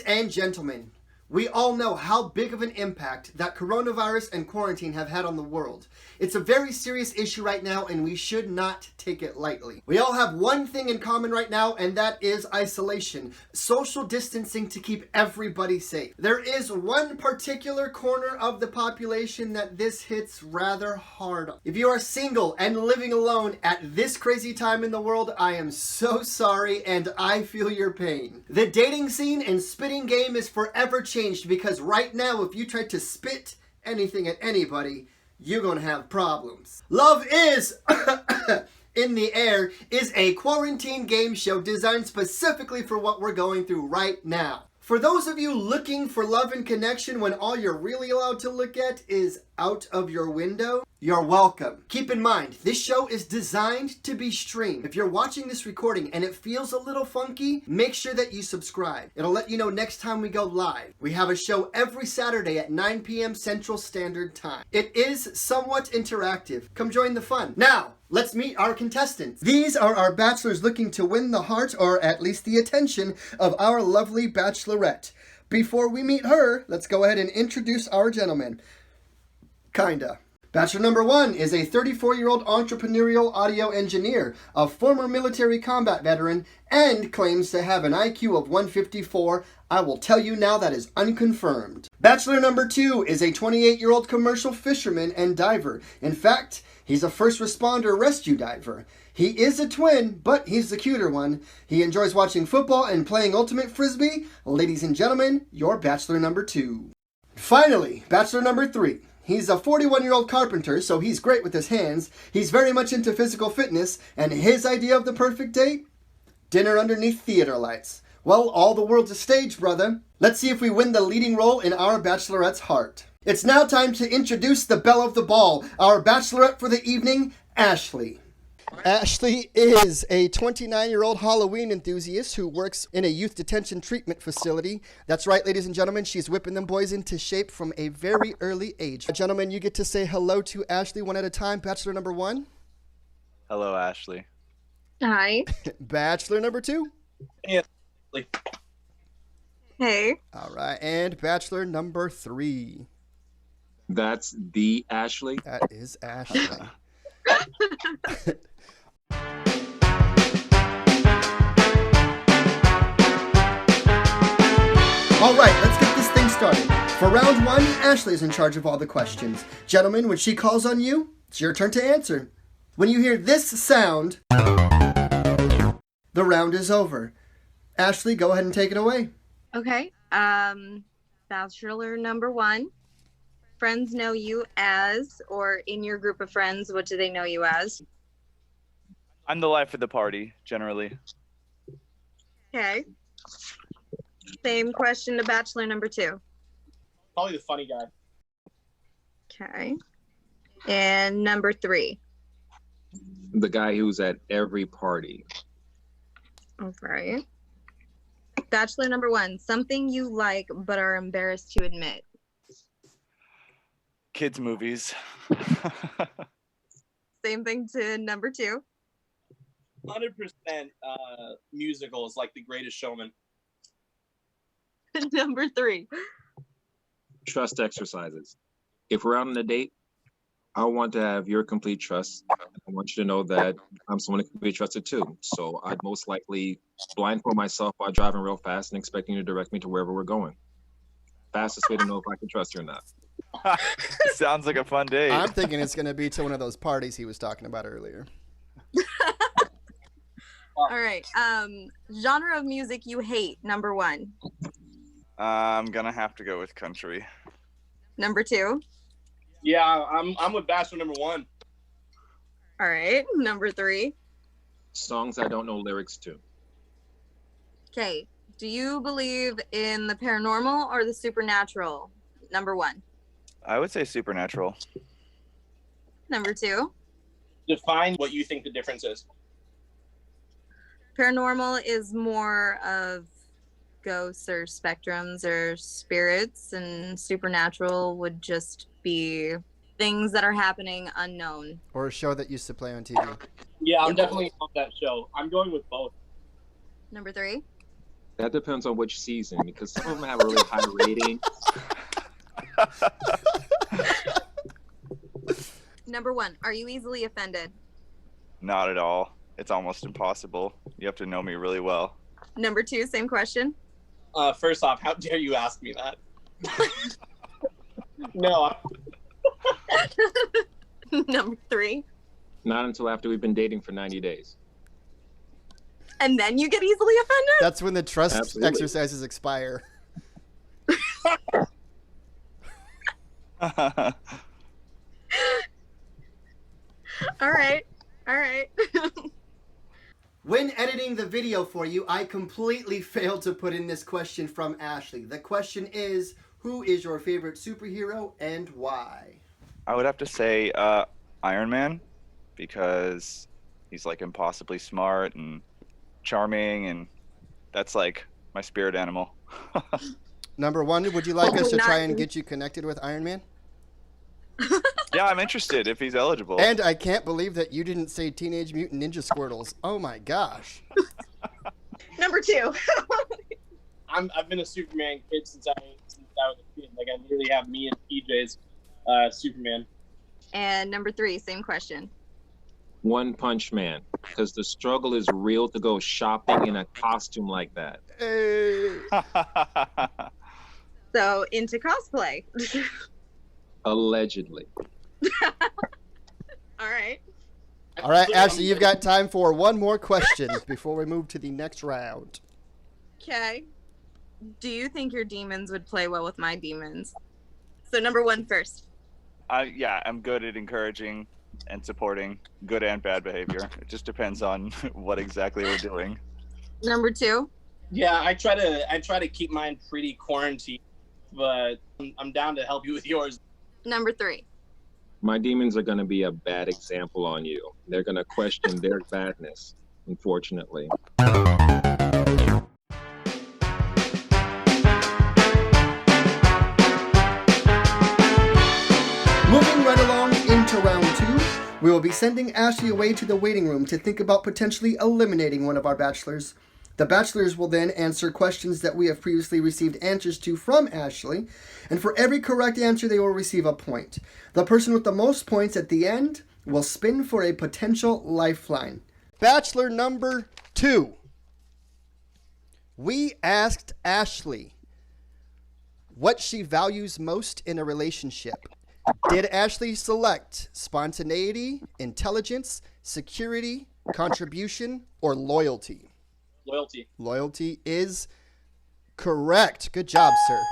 and gentlemen, we all know how big of an impact that coronavirus and quarantine have had on the world. It's a very serious issue right now, and we should not take it lightly. We all have one thing in common right now, and that is isolation, social distancing to keep everybody safe. There is one particular corner of the population that this hits rather hard on. If you are single and living alone at this crazy time in the world, I am so sorry, and I feel your pain. The dating scene and spitting game is forever changed, because right now, if you try to spit anything at anybody, you're gonna have problems. Love Is in the Air is a quarantine game show designed specifically for what we're going through right now. For those of you looking for love and connection when all you're really allowed to look at is out of your window, you're welcome. Keep in mind, this show is designed to be streamed. If you're watching this recording and it feels a little funky, make sure that you subscribe. It'll let you know next time we go live. We have a show every Saturday at 9 p.m. Central Standard Time. It is somewhat interactive. Come join the fun. Now, let's meet our contestants. These are our bachelors looking to win the heart, or at least the attention, of our lovely bachelorette. Before we meet her, let's go ahead and introduce our gentleman. Kinda. Bachelor number 1 is a 34-year-old entrepreneurial audio engineer, a former military combat veteran, and claims to have an IQ of 154. I will tell you now that is unconfirmed. Bachelor number 2 is a 28-year-old commercial fisherman and diver. In fact, he's a first responder rescue diver. He is a twin, but he's the cuter one. He enjoys watching football and playing ultimate frisbee. Ladies and gentlemen, your bachelor number 2. Finally, bachelor number 3. He's a 41-year-old carpenter, so he's great with his hands. He's very much into physical fitness, and his idea of the perfect date? Dinner underneath theater lights. Well, all the world's a stage, brother. Let's see if we win the leading role in our bachelorette's heart. It's now time to introduce the belle of the ball, our bachelorette for the evening, Ashley. Ashley is a 29-year-old Halloween enthusiast who works in a youth detention treatment facility. That's right, ladies and gentlemen, she's whipping them boys into shape from a very early age. Gentlemen, you get to say hello to Ashley one at a time. Bachelor number 1. Hello, Ashley. Hi. Bachelor number 2. Hey. Hey. All right, and bachelor number 3. That's the Ashley. That is Ashley. All right, let's get this thing started. For round 1, Ashley's in charge of all the questions. Gentlemen, when she calls on you, it's your turn to answer. When you hear this sound, the round is over. Ashley, go ahead and take it away. Okay. Bachelor number 1. Friends know you as, or in your group of friends, what do they know you as? I'm the life of the party, generally. Okay. Same question to bachelor number 2. Probably the funny guy. Okay. And number 3. The guy who's at every party. All right. Bachelor number 1. Something you like but are embarrassed to admit. Kids' movies. Same thing to number 2. 100% musicals, like The Greatest Showman. Number 3. Trust exercises. If we're out on a date, I want to have your complete trust. I want you to know that I'm someone who can be trusted too. So I'd most likely blindfold myself while driving real fast and expecting you to direct me to wherever we're going. Fastest way to know if I can trust you or not. Sounds like a fun day. I'm thinking it's going to be to one of those parties he was talking about earlier. All right. Genre of music you hate, number 1. I'm gonna have to go with country. Number 2. Yeah, I'm with Bachelor number 1. All right. Number 3. Songs I don't know lyrics to. Okay. Do you believe in the paranormal or the supernatural? Number 1. I would say supernatural. Number 2. Define what you think the difference is. Paranormal is more of ghosts or spectrums or spirits, and supernatural would just be things that are happening unknown. Or a show that used to play on TV. Yeah, I'm definitely on that show. I'm going with both. Number 3. That depends on which season, because some of them have a really high rating. Number 1, are you easily offended? Not at all. It's almost impossible. You have to know me really well. Number 2, same question. First off, how dare you ask me that? No. Number 3, Not until after we've been dating for 90 days. and then you get easily offended? That's when the trust Absolutely. exercises expire. All right. All right. When editing the video for you, I completely failed to put in this question from Ashley. The question is, who is your favorite superhero and why? I would have to say Iron Man, because he's like impossibly smart and charming, and that's like my spirit animal. Number 1, would you like us to Not- try and get you connected with Iron Man? Yeah, I'm interested if he's eligible. And I can't believe that you didn't say Teenage Mutant Ninja Squirtles. Oh my gosh. Number 2. I've been a Superman kid since I was a kid. Like I literally have me and PJ's Superman. And number 3, same question. One Punch Man, because the struggle is real to go shopping in a costume like that. Hey. So into cosplay. Allegedly. All right. All right, Ashley, you've got time for one more question before we move to the next round. Okay. Do you think your demons would play well with my demons? So number 1 first. Yeah, I'm good at encouraging and supporting good and bad behavior. It just depends on what exactly we're doing. Number 2. Yeah, I try to keep mine pretty quarantined, but I'm down to help you with yours. Number 3. My demons are going to be a bad example on you. They're going to question their badness, unfortunately. Moving right along into round 2, we will be sending Ashley away to the waiting room to think about potentially eliminating one of our bachelors. The bachelors will then answer questions that we have previously received answers to from Ashley, and for every correct answer, they will receive a point. The person with the most points at the end will spin for a potential lifeline. Bachelor number 2. We asked Ashley what she values most in a relationship. Did Ashley select spontaneity, intelligence, security, contribution, or loyalty? Loyalty. Loyalty is correct. Good job, sir.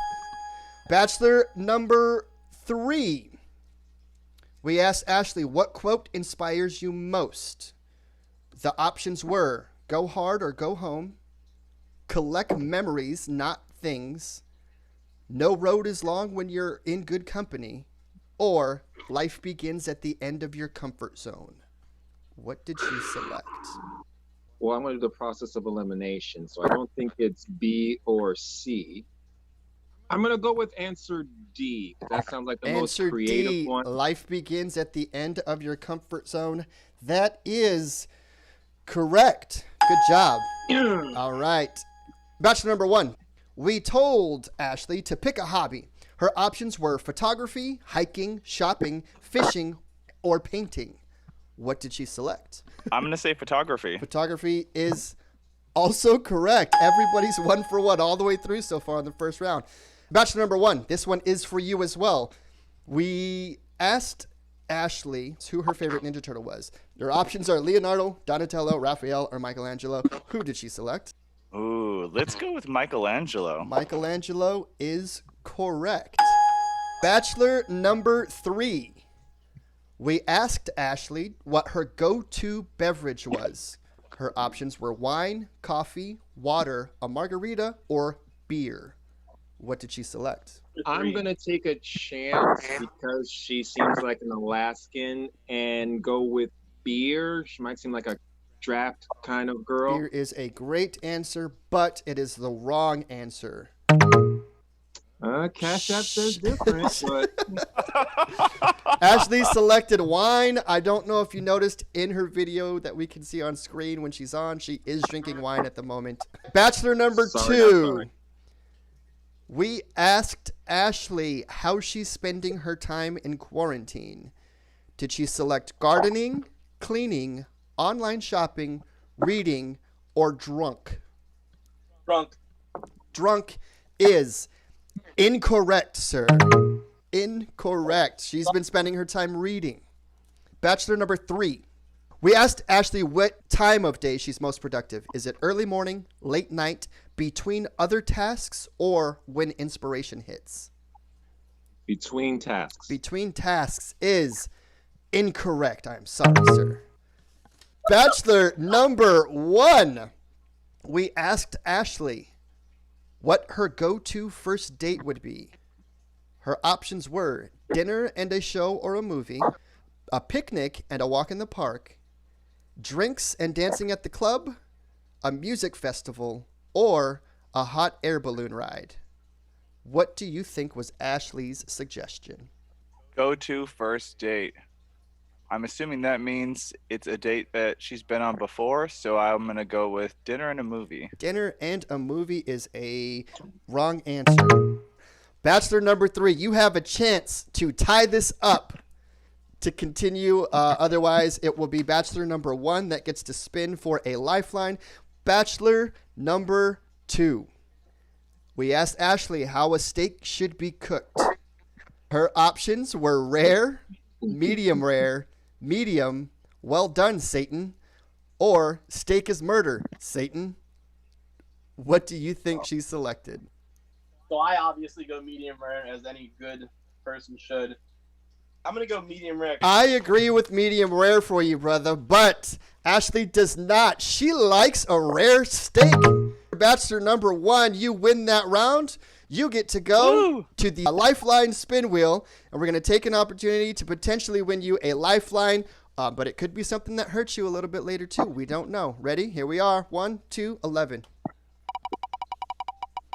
Bachelor number 3. We asked Ashley, what quote inspires you most? The options were go hard or go home, collect memories, not things, no road is long when you're in good company, or life begins at the end of your comfort zone. What did she select? Well, I'm going to do the process of elimination, so I don't think it's B or C. I'm going to go with answer D, because that sounds like the most Answer creative D, one. life begins at the end of your comfort zone. That is correct. Good job. All right. Bachelor number 1. We told Ashley to pick a hobby. Her options were photography, hiking, shopping, fishing, or painting. What did she select? I'm gonna say photography. Photography is also correct. Everybody's 1 for 1 all the way through so far in the first round. Bachelor number 1, this one is for you as well. We asked Ashley who her favorite Ninja Turtle was. Your options are Leonardo, Donatello, Raphael, or Michelangelo. Who did she select? Ooh, let's go with Michelangelo. Michelangelo is correct. Bachelor number 3. We asked Ashley what her go-to beverage was. Her options were wine, coffee, water, a margarita, or beer. What did she select? I'm going to take a chance because she seems like an Alaskan and go with beer. She might seem like a draft kind of girl. Beer is a great answer, but it is the wrong answer. Cash App says different, but Ashley selected wine. I don't know if you noticed in her video that we can see on screen when she's on, she is drinking wine at the moment. Bachelor number Sorry, 2. not sorry. We asked Ashley how she's spending her time in quarantine. Did she select gardening, cleaning, online shopping, reading, or drunk? Drunk. Drunk is incorrect, sir. Incorrect. She's been spending her time reading. Bachelor number 3. We asked Ashley what time of day she's most productive. Is it early morning, late night, between other tasks, or when inspiration hits? Between tasks. Between tasks is incorrect. I'm sorry, sir. Bachelor number 1. We asked Ashley what her go-to first date would be. Her options were dinner and a show or a movie, a picnic and a walk in the park, drinks and dancing at the club, a music festival, or a hot air balloon ride. What do you think was Ashley's suggestion? Go to first date. I'm assuming that means it's a date that she's been on before, so I'm going to go with dinner and a movie. Dinner and a movie is a wrong answer. Bachelor number 3, you have a chance to tie this up to continue. Otherwise, it will be Bachelor number 1 that gets to spin for a lifeline. Bachelor number 2. We asked Ashley how a steak should be cooked. Her options were rare, medium, well done, Satan, or steak is murder, Satan. What do you think she selected? So I obviously go medium rare, as any good person should. I'm gonna go medium rare. I agree with medium rare for you, brother, but Ashley does not. She likes a rare steak. Bachelor number 1, you win that round. You get to go to the Lifeline spin wheel, and we're going to take an opportunity to potentially win you a lifeline, but it could be something that hurts you a little bit later, too. We don't know. Ready? Here we are. 1, 2, 11.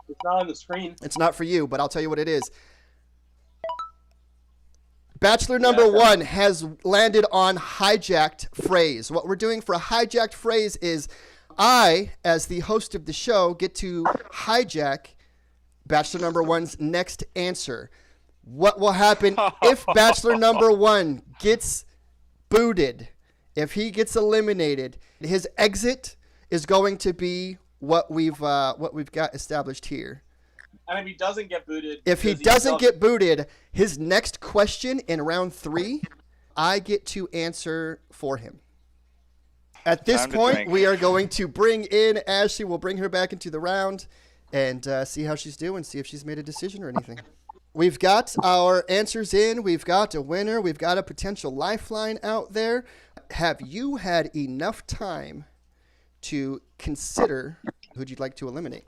It's not on the screen. It's not for you, but I'll tell you what it is. Bachelor number 1 has landed on hijacked phrase. What we're doing for a hijacked phrase is I, as the host of the show, get to hijack Bachelor number 1's next answer. What will happen if Bachelor number 1 gets booted? If he gets eliminated, his exit is going to be what we've got established here. And if he doesn't get booted, If he doesn't get booted, his next question in round 3, I get to answer for him. At this Time to point, drink. we are going to bring in Ashley. We'll bring her back into the round and see how she's doing, see if she's made a decision or anything. We've got our answers in. We've got a winner. We've got a potential lifeline out there. Have you had enough time to consider who you'd like to eliminate?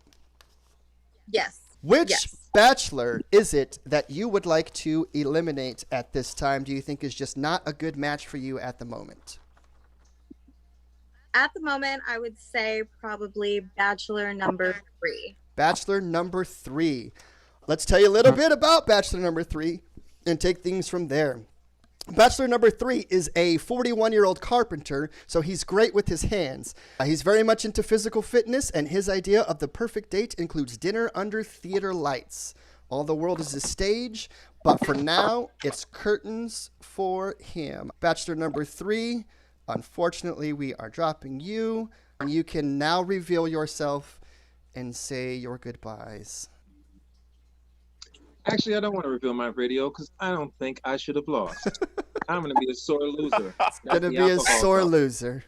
Yes. Which Yes. bachelor is it that you would like to eliminate at this time? Do you think is just not a good match for you at the moment? At the moment, I would say probably Bachelor number 3. Bachelor number 3. Let's tell you a little bit about Bachelor number 3 and take things from there. Bachelor number 3 is a 41-year-old carpenter, so he's great with his hands. He's very much into physical fitness, and his idea of the perfect date includes dinner under theater lights. All the world is a stage, but for now, it's curtains for him. Bachelor number 3, unfortunately, we are dropping you. You can now reveal yourself and say your goodbyes. actually, I don't want to reveal my video because I don't think I should have lost. I'm going to be a sore loser. That's Gonna the be a alcohol sore problem. loser.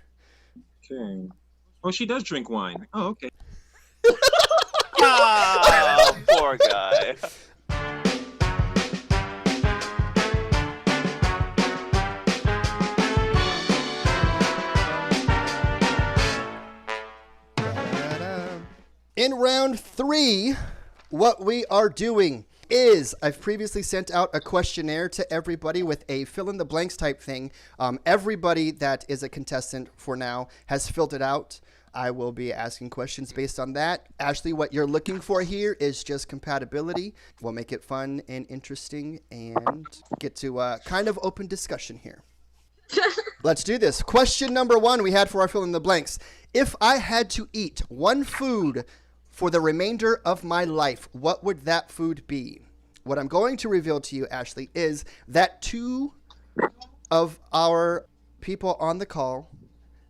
Okay. Oh, she does drink wine. Oh, okay. Oh, poor guy. In round 3, what we are doing is I've previously sent out a questionnaire to everybody with a fill-in-the-blanks type thing. Everybody that is a contestant for now has filled it out. I will be asking questions based on that. Ashley, what you're looking for here is just compatibility. We'll make it fun and interesting and get to kind of open discussion here. Let's do this. Question number 1 we had for our fill in the blanks. If I had to eat one food for the remainder of my life, what would that food be? What I'm going to reveal to you, Ashley, is that 2 of our people on the call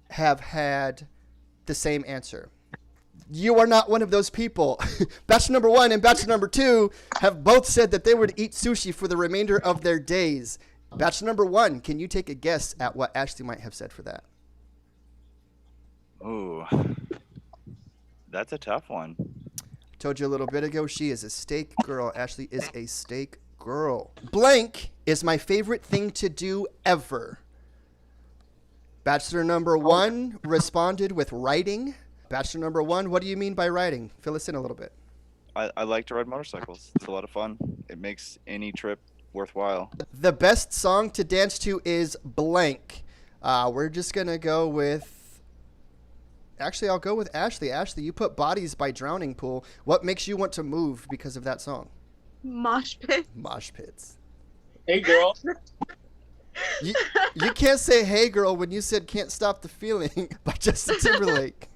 have had the same answer. You are not one of those people. Bachelor number 1 and Bachelor number 2 have both said that they would eat sushi for the remainder of their days. Bachelor number 1, can you take a guess at what Ashley might have said for that? Ooh, that's a tough one. Told you a little bit ago, she is a steak girl. Ashley is a steak girl. Blank is my favorite thing to do ever. Bachelor number 1 responded with writing. Bachelor number 1, what do you mean by writing? Fill us in a little bit. I like to ride motorcycles. It's a lot of fun. It makes any trip worthwhile. The best song to dance to is blank. We're just going to go with... Actually, I'll go with Ashley. Ashley, you put Bodies by Drowning Pool. What makes you want to move because of that song? Mosh pit. Mosh pits. Hey, girl. You can't say "Hey Girl" when you said "Can't Stop the Feeling" by Justin Timberlake.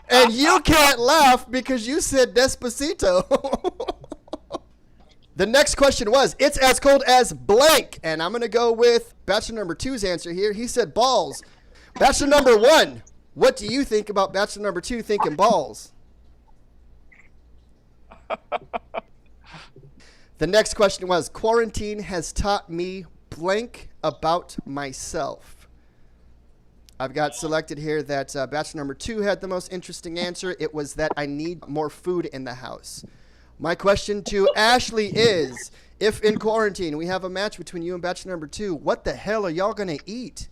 And you can't laugh because you said "Despacito." The next question was, it's as cold as blank. And I'm going to go with Bachelor number 2's answer here. He said balls. Bachelor number 1, what do you think about Bachelor number 2 thinking balls? The next question was, quarantine has taught me blank about myself. I've got selected here that Bachelor number 2 had the most interesting answer. It was that I need more food in the house. My question to Ashley is, if in quarantine we have a match between you and Bachelor number 2, what the hell are y'all going to eat?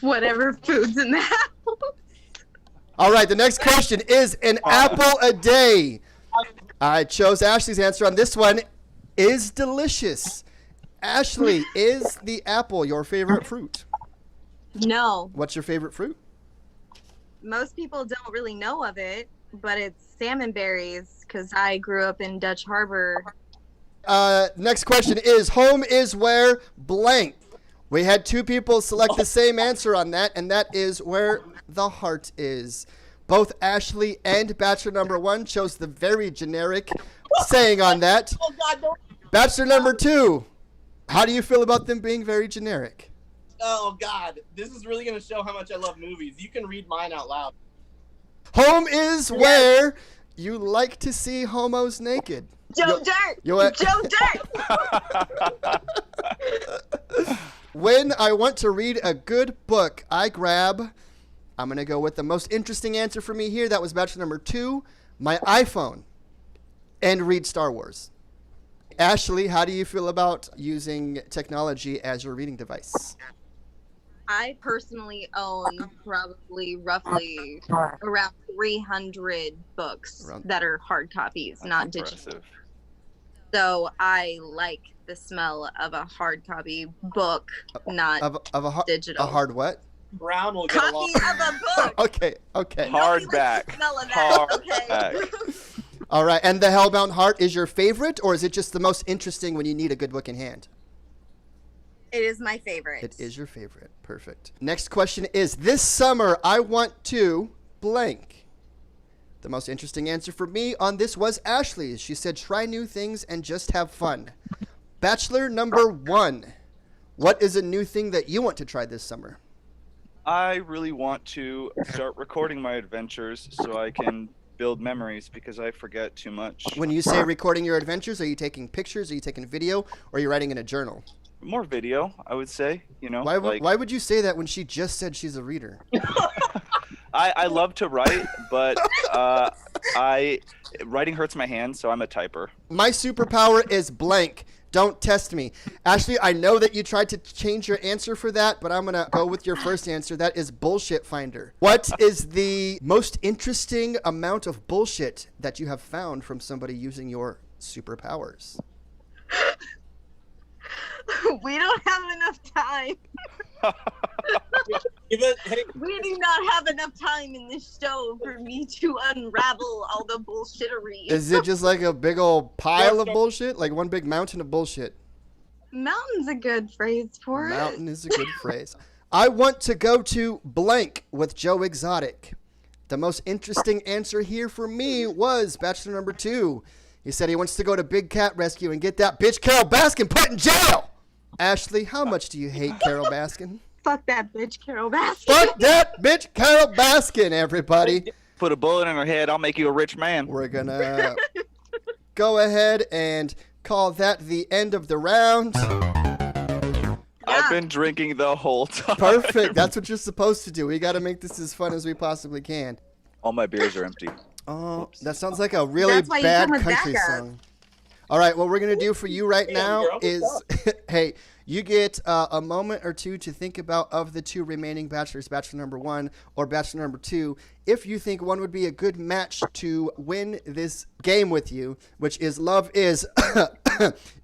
Whatever food's in the house. All right, the next question is an apple a day. I chose Ashley's answer on this one. Is delicious. Ashley, is the apple your favorite fruit? No. What's your favorite fruit? Most people don't really know of it, but it's salmon berries because I grew up in Dutch Harbor. Next question is, home is where blank. We had 2 people select the same answer on that, and that is where the heart is. Both Ashley and Bachelor number 1 chose the very generic saying on that. Oh, God, don't. Bachelor number 2, how do you feel about them being very generic? Oh, God. This is really going to show how much I love movies. You can read mine out loud. Home is where you like to see homos naked. Joe Dirt! You what? Joe Dirt! When I want to read a good book, I grab... I'm going to go with the most interesting answer for me here. That was Bachelor number 2, my iPhone, and read Star Wars. Ashley, how do you feel about using technology as your reading device? I personally own roughly around 300 books that are hard copies, That's not impressive. digital. So I like the smell of a hard copy book, not digital. A hard what? Brown will get along. Copy of a book. Okay. Nobody likes the Hardback. smell of that, okay? Hardback. All right, and the Hellbound Heart is your favorite, or is it just the most interesting when you need a good book in hand? It is my favorite. It is your favorite. Perfect. Next question is, this summer I want to blank. The most interesting answer for me on this was Ashley's. She said, try new things and just have fun. Bachelor number 1, what is a new thing that you want to try this summer? I really want to start recording my adventures so I can build memories because I forget too much. When you say recording your adventures, are you taking pictures, are you taking video, or are you writing in a journal? More video, I would say. You know, Why would you say that when she just said she's a reader? I love to write, but writing hurts my hands, so I'm a typer. My superpower is blank. Don't test me. Ashley, I know that you tried to change your answer for that, but I'm going to go with your first answer. That is bullshit finder. What is the most interesting amount of bullshit that you have found from somebody using your superpowers? We don't have enough time. Hey, We do not have enough time in this show for me to unravel all the bullshittery. Is it just like a big old pile of bullshit? Like one big mountain of bullshit? Mountain's a good phrase for it. Mountain is a good phrase. I want to go to blank with Joe Exotic. The most interesting answer here for me was Bachelor number 2. He said he wants to go to Big Cat Rescue and get that bitch Carol Baskin put in jail. Ashley, how much do you hate Carol Baskin? Fuck that bitch, Carol Baskin. Fuck that bitch Carol Baskin, everybody. Put a bullet in her head. I'll make you a rich man. We're going to go ahead and call that the end of the round. I've been drinking the whole time. Perfect. That's what you're supposed to do. We got to make this as fun as we possibly can. All my beers are empty. Oh, that sounds like a really That's why you bad come with country backup. song. All right, what we're going to do for you right now girl, is, what's hey, you get a moment or two to think about of the 2 remaining bachelors, Bachelor number 1 or Bachelor number 2, if you think one would be a good match to win this game with you, which is Love Is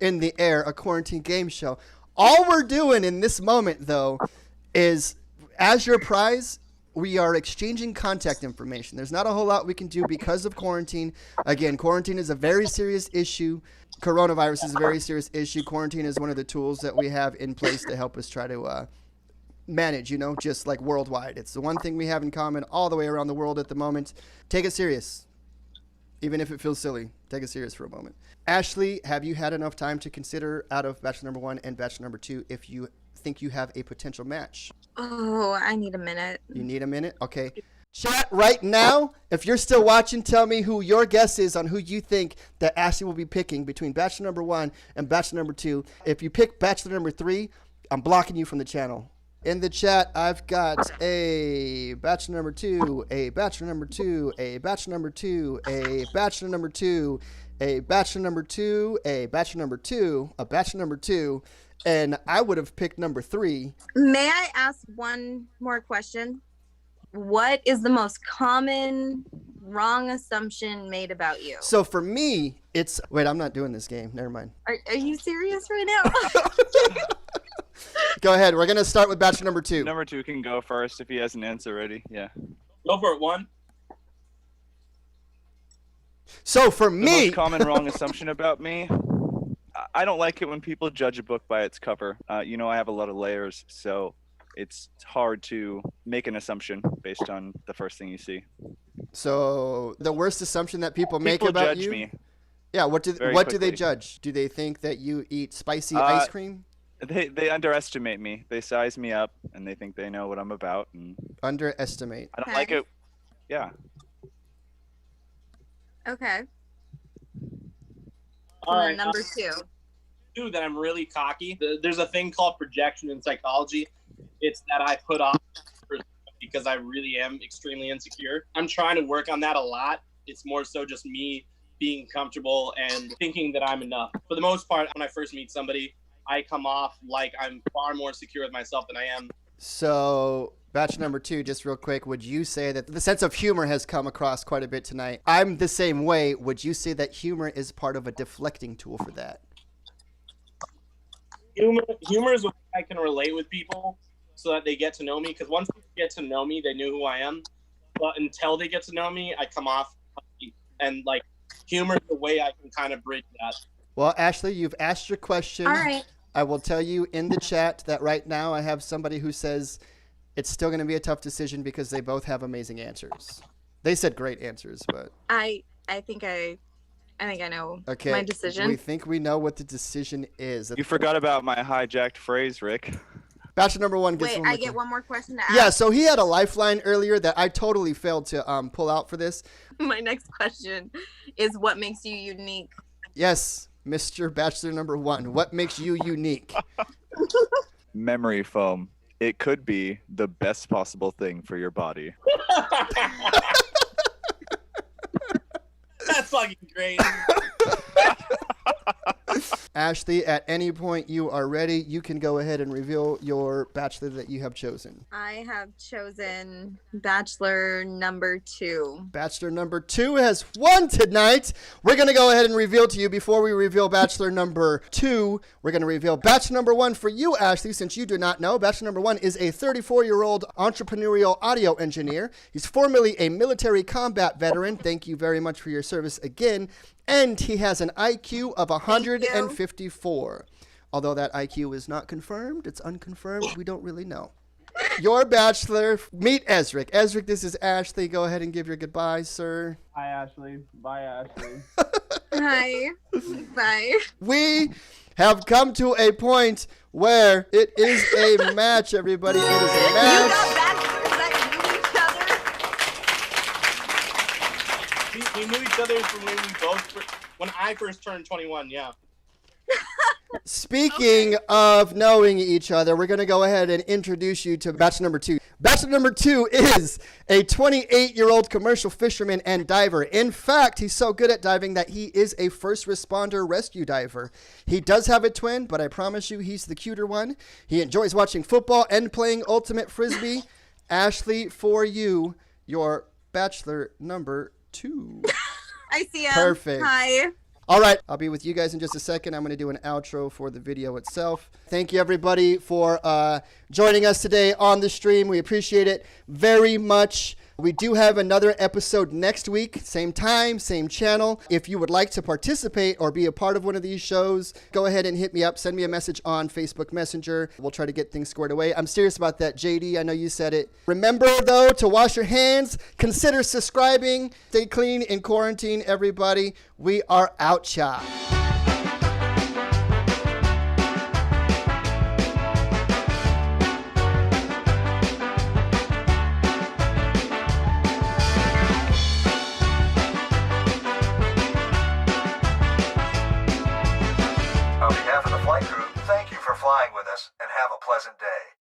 in the Air, a quarantine game show. All we're doing in this moment, though, is as your prize, we are exchanging contact information. There's not a whole lot we can do because of quarantine. Again, quarantine is a very serious issue. Coronavirus is a very serious issue. Quarantine is one of the tools that we have in place to help us try to manage, just like worldwide. It's the one thing we have in common all the way around the world at the moment. Take it serious. Even if it feels silly, take it serious for a moment. Ashley, have you had enough time to consider out of Bachelor number 1 and Bachelor number 2 if you think you have a potential match? Oh, I need a minute. You need a minute? Okay. Chat right now. If you're still watching, tell me who your guess is on who you think that Ashley will be picking between Bachelor number 1 and Bachelor number 2. If you pick Bachelor number 3, I'm blocking you from the channel. In the chat, I've got a Bachelor number 2, a Bachelor number 2, a Bachelor number 2, a Bachelor number 2, a Bachelor number 2, a Bachelor number 2, a Bachelor number 2, and I would have picked number 3. May I ask one more question? What is the most common wrong assumption made about you? So for me, it's... Wait, I'm not doing this game. Never mind. Are you serious right now? Go ahead. We're going to start with Bachelor number 2. Number 2 can go first if he has an answer ready. Yeah. go for it, 1. So for The me... most common wrong assumption about me, I don't like it when people judge a book by its cover. I have a lot of layers, so it's hard to make an assumption based on the first thing you see. So the worst assumption that people make People about judge you? me. Yeah, what do very they quickly. judge? Do they think that you eat spicy ice cream? They underestimate me. They size me up, and they think they know what I'm about. And Underestimate. I don't like it. Yeah. Okay. All And right, then number 2. That I'm really cocky. There's a thing called projection in psychology. It's that I put off because I really am extremely insecure. I'm trying to work on that a lot. It's more so just me being comfortable and thinking that I'm enough. For the most part, when I first meet somebody, I come off like I'm far more secure with myself than I am. So, Bachelor number 2, just real quick, would you say that the sense of humor has come across quite a bit tonight? I'm the same way. Would you say that humor is part of a deflecting tool for that? Humor is a way I can relate with people so that they get to know me. Because once they get to know me, they know who I am. But until they get to know me, I come off. And like, humor is the way I can kind of bridge that. Well, Ashley, you've asked your question. All right. I will tell you in the chat that right now I have somebody who says it's still going to be a tough decision because they both have amazing answers. They said great answers, but I think I know okay. my decision. We think we know what the decision is. You forgot about my hijacked phrase, Rick. Bachelor number 1 gets Wait, one I more get time. one more question to ask. Yeah, so he had a lifeline earlier that I totally failed to pull out for this. My next question is, what makes you unique? Yes, Mr. Bachelor number 1. What makes you unique? Memory foam. It could be the best possible thing for your body. That's fucking great. Ashley, at any point you are ready, you can go ahead and reveal your bachelor that you have chosen. I have chosen Bachelor number 2. Bachelor number 2 has won tonight. We're going to go ahead and reveal to you, before we reveal Bachelor number 2, we're going to reveal Bachelor number 1 for you, Ashley, since you do not know. Bachelor number 1 is a 34-year-old entrepreneurial audio engineer. He's formerly a military combat veteran. Thank you very much for your service again. And he has an IQ of 154. Although that IQ is not confirmed, it's unconfirmed, we don't really know. Your bachelor, meet Ezric. Ezric, this is Ashley. Go ahead and give your goodbyes, sir. Hi, Ashley. Bye, Ashley. Hi. Bye. We have come to a point where it is a match, everybody. It is a You match. got bachelors that knew each other? We knew each other from when I first turned 21, yeah. Speaking of knowing each other, we're going to go ahead and introduce you to Bachelor number 2. Bachelor number 2 is a 28-year-old commercial fisherman and diver. In fact, he's so good at diving that he is a first responder rescue diver. He does have a twin, but I promise you he's the cuter one. He enjoys watching football and playing ultimate frisbee. Ashley, for you, your Bachelor number 2. I see him. Perfect. Hi. All right, I'll be with you guys in just a second. I'm going to do an outro for the video itself. Thank you, everybody, for joining us today on the stream. We appreciate it very much. We do have another episode next week, same time, same channel. If you would like to participate or be a part of one of these shows, go ahead and hit me up. Send me a message on Facebook Messenger. We'll try to get things squared away. I'm serious about that, JD. I know you said it. Remember, though, to wash your hands. Consider subscribing. Stay clean in quarantine, everybody. We are out, cha. On behalf of the flight crew, thank you for flying with us and have a pleasant day.